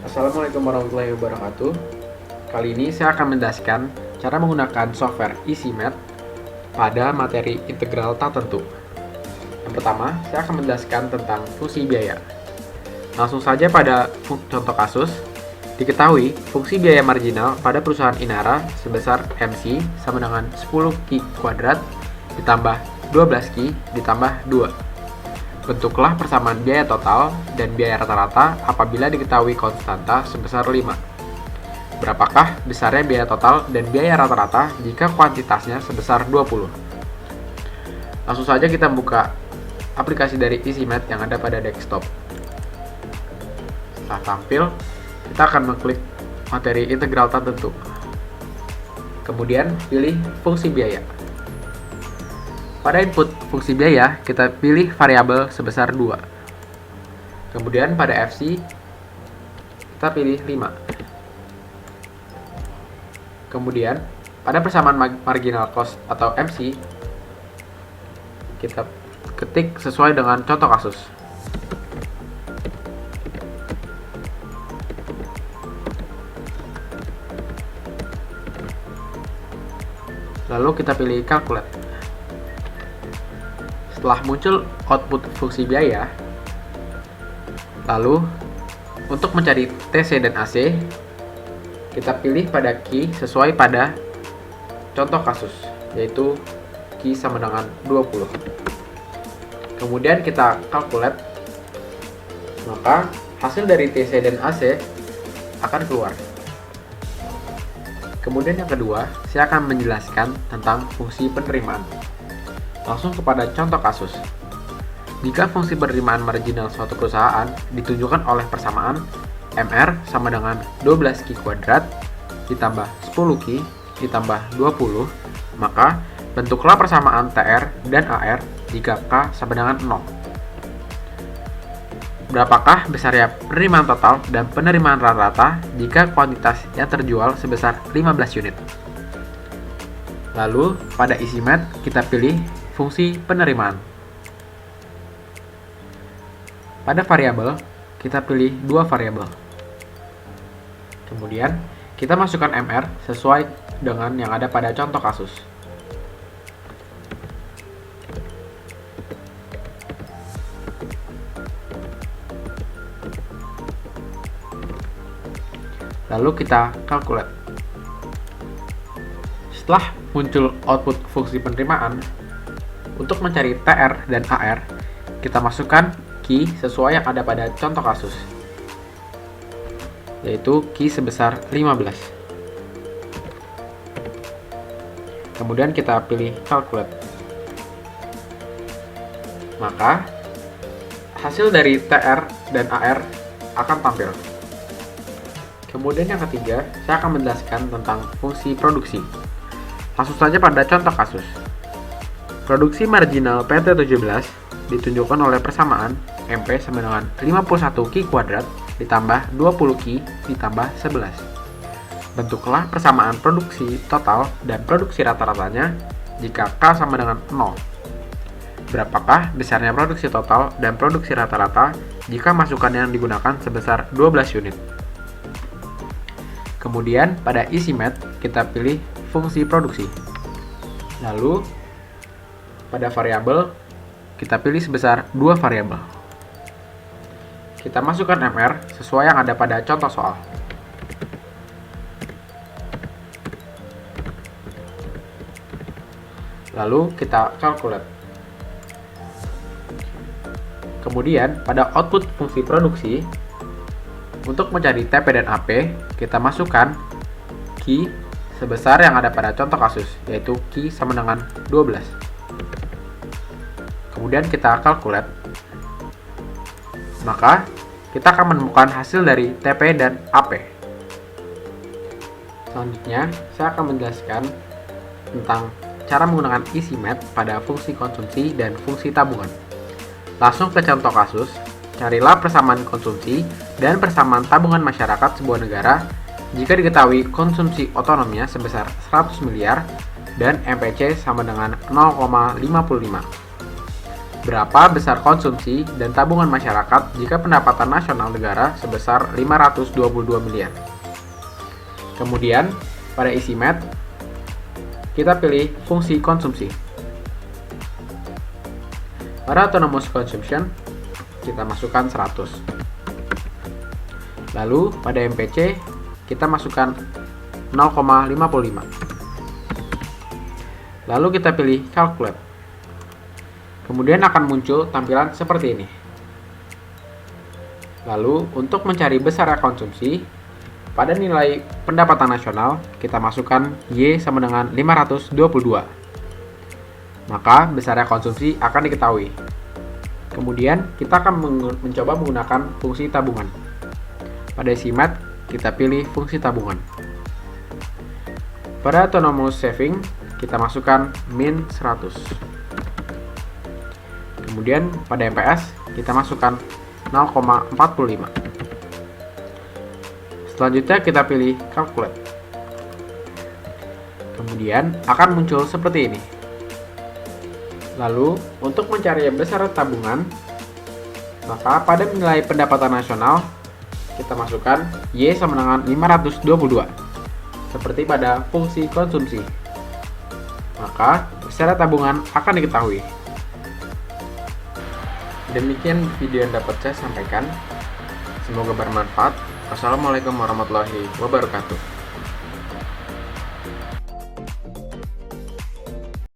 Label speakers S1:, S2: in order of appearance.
S1: Assalamualaikum warahmatullahi wabarakatuh. Kali ini saya akan menjelaskan cara menggunakan software EasyMath pada materi integral tak tentu. Yang pertama, saya akan menjelaskan tentang fungsi biaya. Langsung saja pada contoh kasus. Diketahui fungsi biaya marginal pada perusahaan Inara sebesar MC sama dengan 10Q kuadrat ditambah 12Q ditambah 2. Bentuklah persamaan biaya total dan biaya rata-rata apabila diketahui konstanta sebesar 5. Berapakah besarnya biaya total dan biaya rata-rata jika kuantitasnya sebesar 20? Langsung saja kita buka aplikasi dari EasyMath yang ada pada desktop. Setelah tampil, kita akan mengklik materi integral tak tentu. Kemudian pilih fungsi biaya. Pada input fungsi biaya, kita pilih variabel sebesar 2. Kemudian pada FC, kita pilih 5. Kemudian, pada persamaan marginal cost atau MC, kita ketik sesuai dengan contoh kasus. Lalu kita pilih calculate. Setelah muncul output fungsi biaya, lalu untuk mencari TC dan AC, kita pilih pada Q sesuai pada contoh kasus, yaitu Q sama dengan 20. Kemudian kita calculate, maka hasil dari TC dan AC akan keluar. Kemudian yang kedua, saya akan menjelaskan tentang fungsi penerimaan. Langsung kepada contoh kasus. Jika fungsi penerimaan marginal suatu perusahaan ditunjukkan oleh persamaan MR sama dengan 12Q kuadrat ditambah 10Q ditambah 20, maka bentuklah persamaan TR dan AR jika K sama dengan 0. Berapakah besarnya penerimaan total dan penerimaan rata-rata jika kuantitas yang terjual sebesar 15 unit? Lalu, pada EasyMath, kita pilih fungsi penerimaan. Pada variabel, kita pilih dua variabel. Kemudian, kita masukkan MR sesuai dengan yang ada pada contoh kasus. Lalu kita calculate. Setelah muncul output fungsi penerimaan, untuk mencari TR dan AR, kita masukkan Q sesuai yang ada pada contoh kasus, yaitu Q sebesar 15. Kemudian kita pilih calculate. Maka, hasil dari TR dan AR akan tampil. Kemudian yang ketiga, saya akan menjelaskan tentang fungsi produksi. Langsung saja pada contoh kasus. Produksi marginal PT17 ditunjukkan oleh persamaan MP sama dengan 51Q kuadrat ditambah 20Q ditambah 11. Bentuklah persamaan produksi total dan produksi rata-ratanya jika K sama dengan 0. Berapakah besarnya produksi total dan produksi rata-rata jika masukan yang digunakan sebesar 12 unit? Kemudian pada EasyMath kita pilih fungsi produksi. Lalu pada variabel kita pilih sebesar 2 variabel. Kita masukkan MR sesuai yang ada pada contoh soal. Lalu kita calculate. Kemudian pada output fungsi produksi, untuk mencari TP dan AP, kita masukkan Q sebesar yang ada pada contoh kasus, yaitu Q sama dengan 12. Kemudian kita calculate. Maka, kita akan menemukan hasil dari TP dan AP. Selanjutnya, saya akan menjelaskan tentang cara menggunakan EasyMath pada fungsi konsumsi dan fungsi tabungan. Langsung ke contoh kasus. Carilah persamaan konsumsi dan persamaan tabungan masyarakat sebuah negara jika diketahui konsumsi otonomnya sebesar 100 miliar dan MPC sama dengan 0,55. Berapa besar konsumsi dan tabungan masyarakat jika pendapatan nasional negara sebesar 522 miliar? Kemudian, pada isi mat, kita pilih fungsi konsumsi. Pada autonomous consumption, kita masukkan 100. Lalu, pada MPC, kita masukkan 0,55. Lalu kita pilih calculate. Kemudian akan muncul tampilan seperti ini. Lalu, untuk mencari besarnya konsumsi, pada nilai pendapatan nasional, kita masukkan Y sama dengan 522. Maka, besarnya konsumsi akan diketahui. Kemudian, kita akan mencoba menggunakan fungsi tabungan. Pada isi mat, kita pilih fungsi tabungan. Pada autonomous saving, kita masukkan min 100. Kemudian pada MPS kita masukkan 0,45. Selanjutnya kita pilih calculate. Kemudian akan muncul seperti ini. Lalu untuk mencari besar tabungan, maka pada nilai pendapatan nasional kita masukkan Y sama dengan 522. Seperti pada fungsi konsumsi. Maka besar tabungan akan diketahui. Demikian video yang dapat saya sampaikan. Semoga bermanfaat. Wassalamualaikum warahmatullahi wabarakatuh.